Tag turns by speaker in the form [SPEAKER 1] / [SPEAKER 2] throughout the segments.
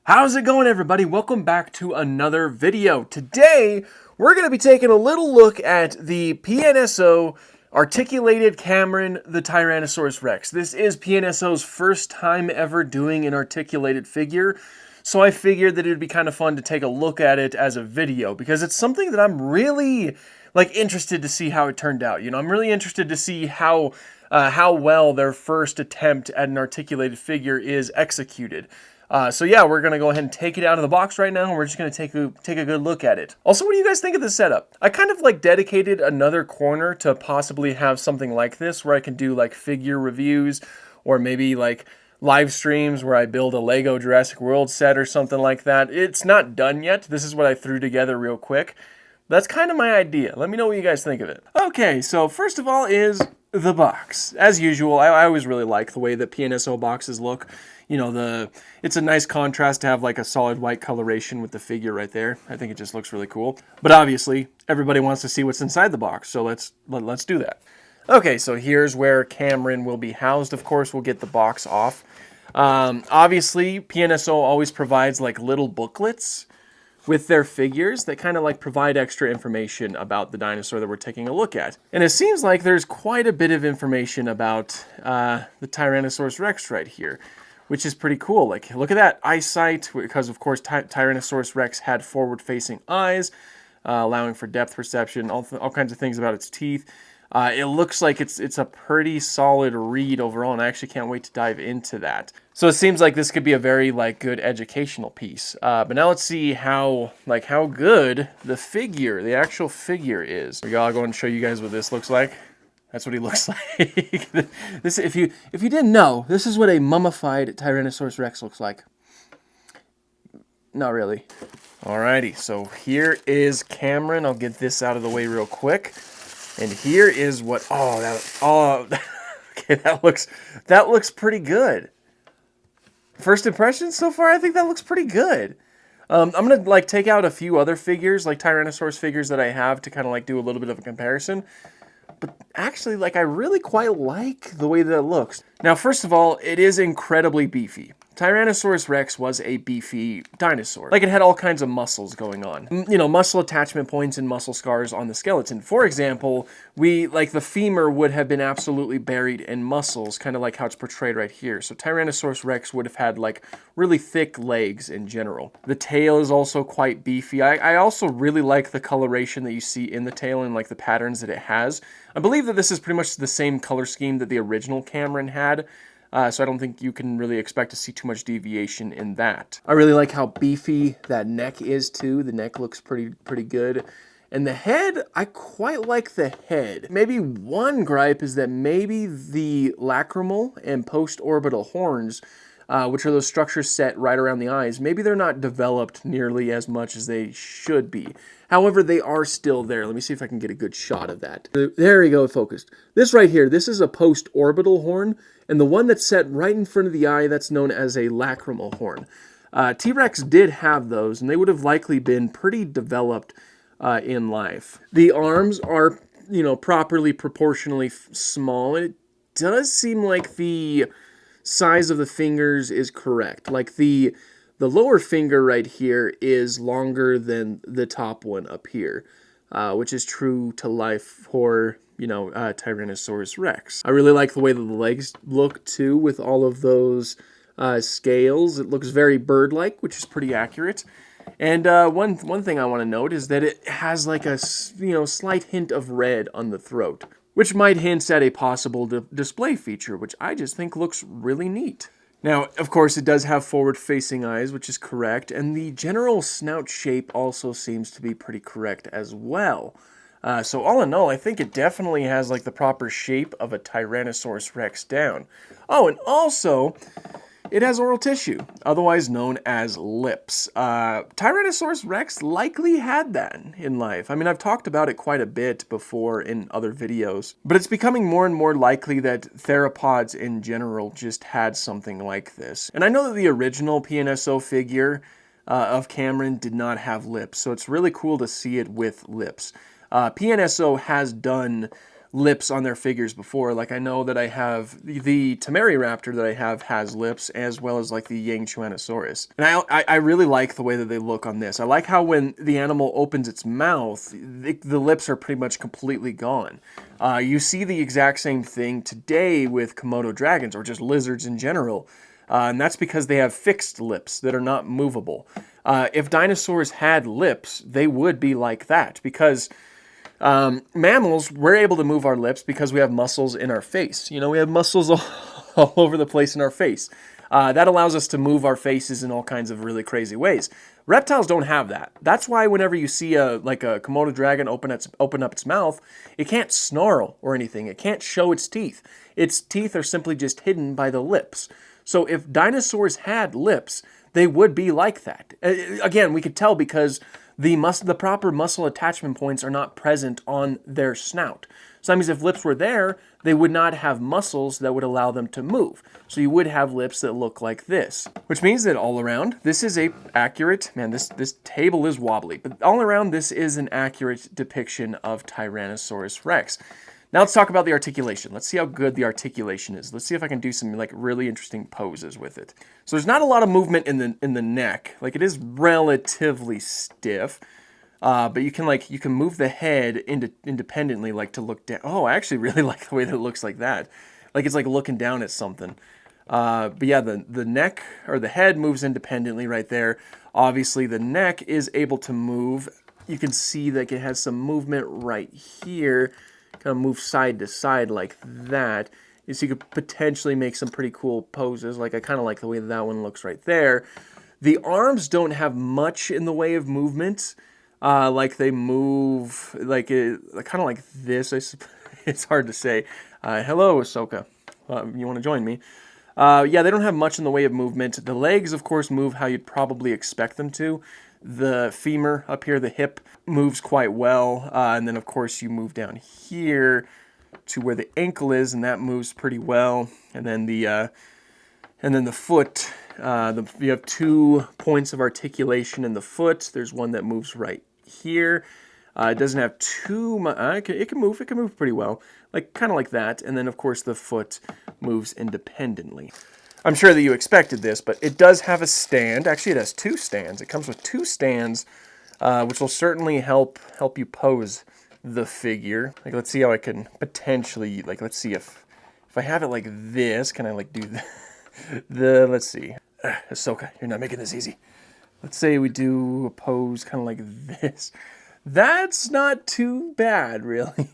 [SPEAKER 1] How's it going, everybody? Welcome back to another video. Today, we're going to be taking a little look at the PNSO Articulated Cameron the Tyrannosaurus Rex. This is PNSO's first time ever doing an articulated figure, so I figured that it would be kind of fun to take a look at it as a video, because it's something that I'm really interested to see how it turned out. You know, I'm really interested to see how well their first attempt at an articulated figure is executed. So yeah, we're going to go ahead and take it out of the box right now, and we're just going to take a good look at it. Also, what do you guys think of the setup? I kind of dedicated another corner to possibly have something like this, where I can do figure reviews, or maybe live streams where I build a Lego Jurassic World set or something like that. It's not done yet. This is what I threw together real quick. That's kind of my idea. Let me know what you guys think of it. Okay, so first of all is the box. As usual, I always really like the way that PNSO boxes look. You know, it's a nice contrast to have a solid white coloration with the figure right there. I think it just looks really cool. But obviously, everybody wants to see what's inside the box, so let's do that. Okay, so here's where Cameron will be housed. Of course, we'll get the box off. Obviously, PNSO always provides little booklets with their figures that kind of provide extra information about the dinosaur that we're taking a look at. And it seems like there's quite a bit of information about the Tyrannosaurus Rex right here, which is pretty cool. Look at that eyesight, because of course Tyrannosaurus Rex had forward-facing eyes, allowing for depth perception, all kinds of things about its teeth. It looks like it's a pretty solid read overall, and I actually can't wait to dive into that. So it seems like this could be a very good educational piece. But now let's see how good the actual figure is. I'll go and show you guys what this looks like. That's what he looks like. This, if you didn't know, this is what a mummified Tyrannosaurus Rex looks like. Not really. Alrighty, so here is Cameron. I'll get this out of the way real quick. And here is what, okay, that looks pretty good. First impressions so far, I think that looks pretty good. I'm going to take out a few other figures, Tyrannosaurus figures that I have, to kind of do a little bit of a comparison. But actually, I really quite like the way that it looks. Now, first of all, it is incredibly beefy. Tyrannosaurus Rex was a beefy dinosaur. It had all kinds of muscles going on. You know, muscle attachment points and muscle scars on the skeleton. For example, the femur would have been absolutely buried in muscles, kind of like how it's portrayed right here. So Tyrannosaurus Rex would have had, really thick legs in general. The tail is also quite beefy. I also really like the coloration that you see in the tail and, the patterns that it has. I believe that this is pretty much the same color scheme that the original Cameron had. So I don't think you can really expect to see too much deviation in that. I really like how beefy that neck is too. The neck looks pretty good. And the head, I quite like the head. Maybe one gripe is that maybe the lacrimal and post-orbital horns, which are those structures set right around the eyes, maybe they're not developed nearly as much as they should be. However, they are still there. Let me see if I can get a good shot of that. There we go, focused. This right here, this is a post-orbital horn, and the one that's set right in front of the eye, that's known as a lacrimal horn. T-Rex did have those, and they would have likely been pretty developed in life. The arms are, properly proportionally small. It does seem like the size of the fingers is correct. The lower finger right here is longer than the top one up here, which is true to life for, Tyrannosaurus Rex. I really like the way that the legs look, too, with all of those scales. It looks very bird-like, which is pretty accurate. And one thing I want to note is that it has a slight hint of red on the throat, which might hint at a possible display feature, which I just think looks really neat. Now, of course, it does have forward-facing eyes, which is correct, and the general snout shape also seems to be pretty correct as well. So all in all, I think it definitely has the proper shape of a Tyrannosaurus Rex down. Oh, and also, it has oral tissue, otherwise known as lips. Tyrannosaurus Rex likely had that in life. I mean, I've talked about it quite a bit before in other videos, but it's becoming more and more likely that theropods in general just had something like this. And I know that the original PNSO figure of Cameron did not have lips, so it's really cool to see it with lips. PNSO has done lips on their figures before. Like, I know that I have the Temeraraptor that I have has lips, as well as like the Tyrannosaurus. And I really like the way that they look on this. I like how when the animal opens its mouth, the lips are pretty much completely gone. You see the exact same thing today with Komodo dragons, or just lizards in general. And that's because they have fixed lips that are not movable. If dinosaurs had lips, they would be like that, because mammals, we're able to move our lips because we have muscles in our face. You know, we have muscles all over the place in our face. That allows us to move our faces in all kinds of really crazy ways. Reptiles don't have that. That's why whenever you see a Komodo dragon open up its mouth, it can't snarl or anything. It can't show its teeth. Its teeth are simply just hidden by the lips. So if dinosaurs had lips, they would be like that. Again, we could tell because the proper muscle attachment points are not present on their snout. So that means if lips were there, they would not have muscles that would allow them to move. So you would have lips that look like this. Which means that all around, this is a accurate, man, this table is wobbly, but all around this is an accurate depiction of Tyrannosaurus Rex. Now let's talk about the articulation. Let's see how good the articulation is. Let's see if I can do some like really interesting poses with it. So there's not a lot of movement in the neck. Like, it is relatively stiff, but you can move the head independently, like to look down. Oh, I actually really like the way that it looks like that. Like it's like looking down at something. But yeah, the neck or the head moves independently right there. Obviously, the neck is able to move. You can see that it has some movement right here. Kind of move side to side like that. So you could potentially make some pretty cool poses. Like, I kind of like the way that one looks right there. The arms don't have much in the way of movement. Like, they move like kind of like this. It's hard to say. Hello, Ahsoka. You want to join me? Yeah, they don't have much in the way of movement. The legs, of course, move how you'd probably expect them to. The femur up here, the hip, moves quite well. And then, of course, you move down here to where the ankle is, and that moves pretty well. And then the foot, you have 2 points of articulation in the foot. There's one that moves right here. It doesn't have too much. It can move pretty well, like kind of like that. And then, of course, the foot moves independently. I'm sure that you expected this, but it does have a stand. Actually, it has 2 stands. It comes with 2 stands, which will certainly help you pose the figure. Like, let's see how I can potentially, like, let's see if I have it like this, can I like do let's see. Ahsoka, you're not making this easy. Let's say we do a pose kind of like this. That's not too bad, really.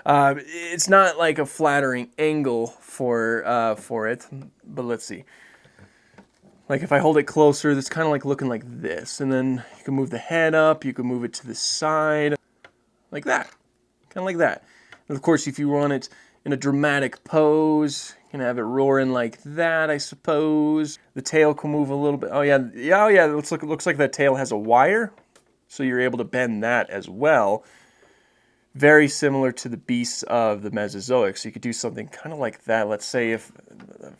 [SPEAKER 1] It's not like a flattering angle for it, but let's see. Like, if I hold it closer, it's kind of like looking like this, and then you can move the head up, you can move it to the side, like that, kind of like that. And of course, if you want it in a dramatic pose, you can have it roaring like that, I suppose. The tail can move a little bit. Oh yeah. It looks like that tail has a wire. So you're able to bend that as well. Very similar to the beasts of the Mesozoic. So you could do something kind of like that. Let's say if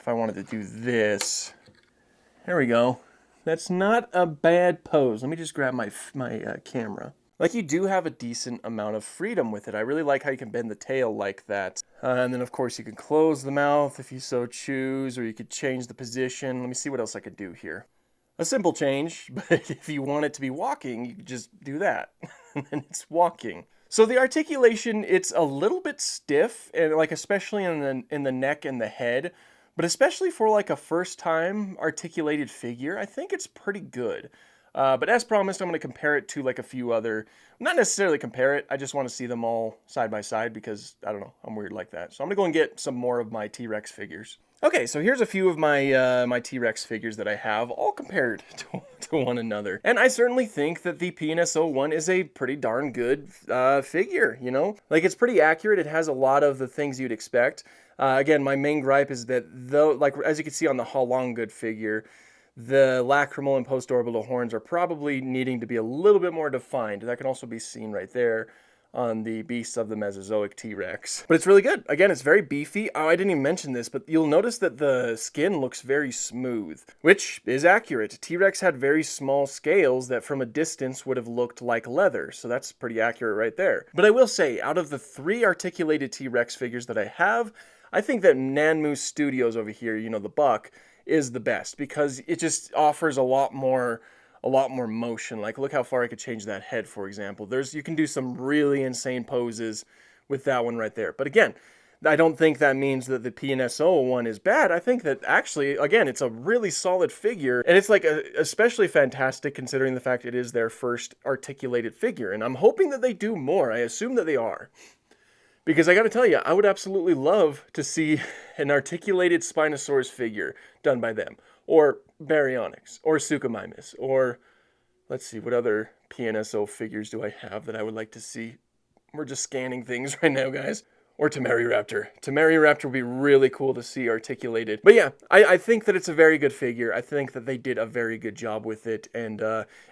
[SPEAKER 1] I wanted to do this. There we go. That's not a bad pose. Let me just grab my camera. Like, you do have a decent amount of freedom with it. I really like how you can bend the tail like that. And then, of course, you can close the mouth if you so choose, or you could change the position. Let me see what else I could do here. A simple change, but if you want it to be walking, you just do that, and then it's walking. So the articulation, it's a little bit stiff, and like especially in the neck and the head, but especially for like a first-time articulated figure, I think it's pretty good. But as promised, I'm going to compare it to like a few other, not necessarily compare it, I just want to see them all side by side because, I don't know, I'm weird like that. So I'm going to go and get some more of my T-Rex figures. Okay, so here's a few of my my T-Rex figures that I have, all compared to one another. And I certainly think that the PNSO one is a pretty darn good figure, you know? Like, it's pretty accurate, it has a lot of the things you'd expect. Again, my main gripe is that, though, like, as you can see on the Halonggood figure, the lacrimal and postorbital horns are probably needing to be a little bit more defined. That can also be seen right there on the Beasts of the Mesozoic T-Rex. But it's really good. Again, it's very beefy. Oh, I didn't even mention this, but you'll notice that the skin looks very smooth, which is accurate. T-Rex had very small scales that from a distance would have looked like leather, so that's pretty accurate right there. But I will say, out of the 3 articulated T-Rex figures that I have, I think that Nanmu Studios over here, you know, the buck, is the best because it just offers a lot more motion. Like, look how far I could change that head, for example. You can do some really insane poses with that one right there. But again, I don't think that means that the PNSO one is bad. I think that actually, again, it's a really solid figure, and it's like especially fantastic considering the fact it is their first articulated figure, and I'm hoping that they do more. I assume that they are. Because I gotta tell you, I would absolutely love to see an articulated Spinosaurus figure done by them, or Baryonyx, or Suchomimus, or let's see, what other PNSO figures do I have that I would like to see? We're just scanning things right now, guys. Or Temeriraptor. Temeriraptor would be really cool to see articulated. But yeah, I think that it's a very good figure. I think that they did a very good job with it. And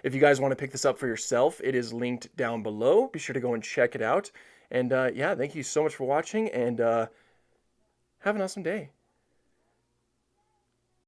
[SPEAKER 1] if you guys want to pick this up for yourself, it is linked down below. Be sure to go and check it out. And yeah, thank you so much for watching, and have an awesome day.